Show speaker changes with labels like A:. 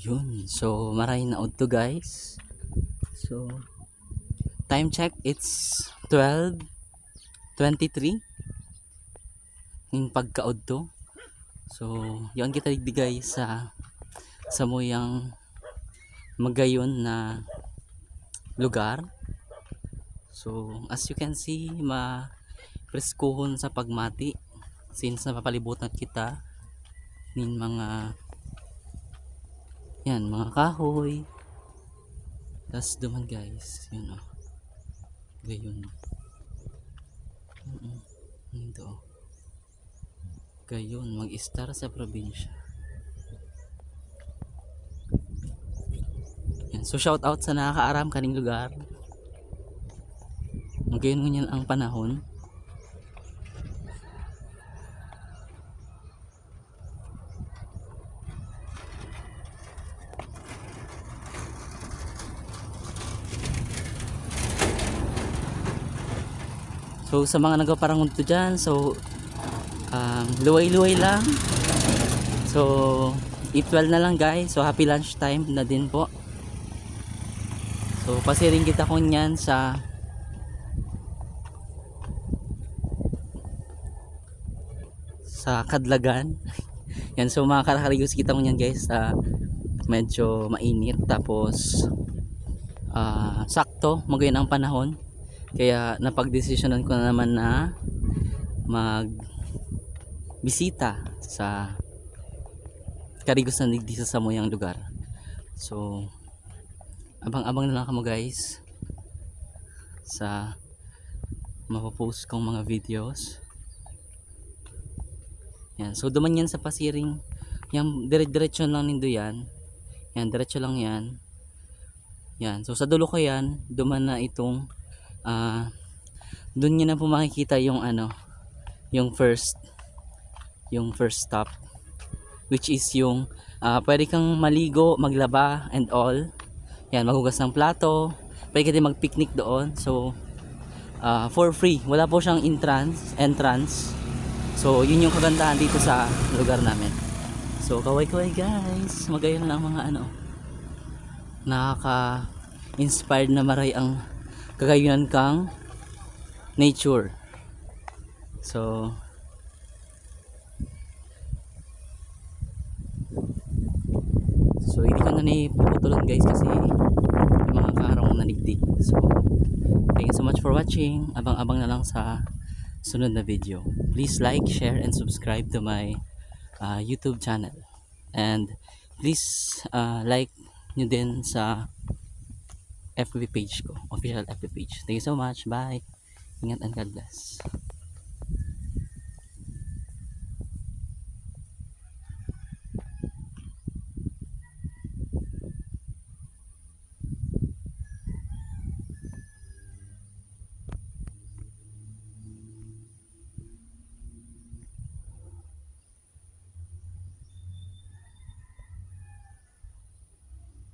A: Yun. So, maray na to guys. So, time check, it's 12:23 yung pagkaod to. So, yun kita digdigay sa muyang magayon na lugar. So, as you can see, preskuhon sa pagmati since napapalibutan kita nin mga mga kahoy. Tas duman guys, yun o. Gayon. Ito. Gayon, mag-star sa probinsya. Yan. So shout out sa nakakaaram kaning lugar. Gayon ngunyan ang panahon. So sa mga nagaparangon to dyan, so luway-luway lang. So 8:12 na lang guys. So happy lunch time na din po. So pasiring kita ko nyan sa Kadlagan. Yan, so mga karakarigos kita ko nyan guys, medyo mainit tapos sakto magayon ang panahon. Kaya napagdesisyonan ko na naman na magbisita sa karigos na digdi sa samuyang lugar. So abang-abang na lang kamo guys sa mapopost kong mga videos. Yan, so duman yan sa pasiring. Yan, dire-diretso lang nindo yan. Yan, diretso lang yan. Yan, so sa dulo ko yan, duman na itong doon nyo na po makikita yung yung first stop, which is yung pwede kang maligo, maglaba and all. Yan, maghugas ng plato, pwede ka din mag-picnic doon. So for free, wala po siyang entrance. So yun yung kagandahan dito sa lugar namin. So kaway-kaway guys, magayon lang mga nakaka-inspired na maray ang kagayunan kang nature. So hindi ko na puputulan guys kasi yung mga kaharang naligdi. So thank you so much for watching. Abang-abang na lang sa sunod na video. Please like, share and subscribe to my YouTube channel, and please like nyo din sa FB page ko, official FB page. Thank you so much. Bye. Ingat and God bless.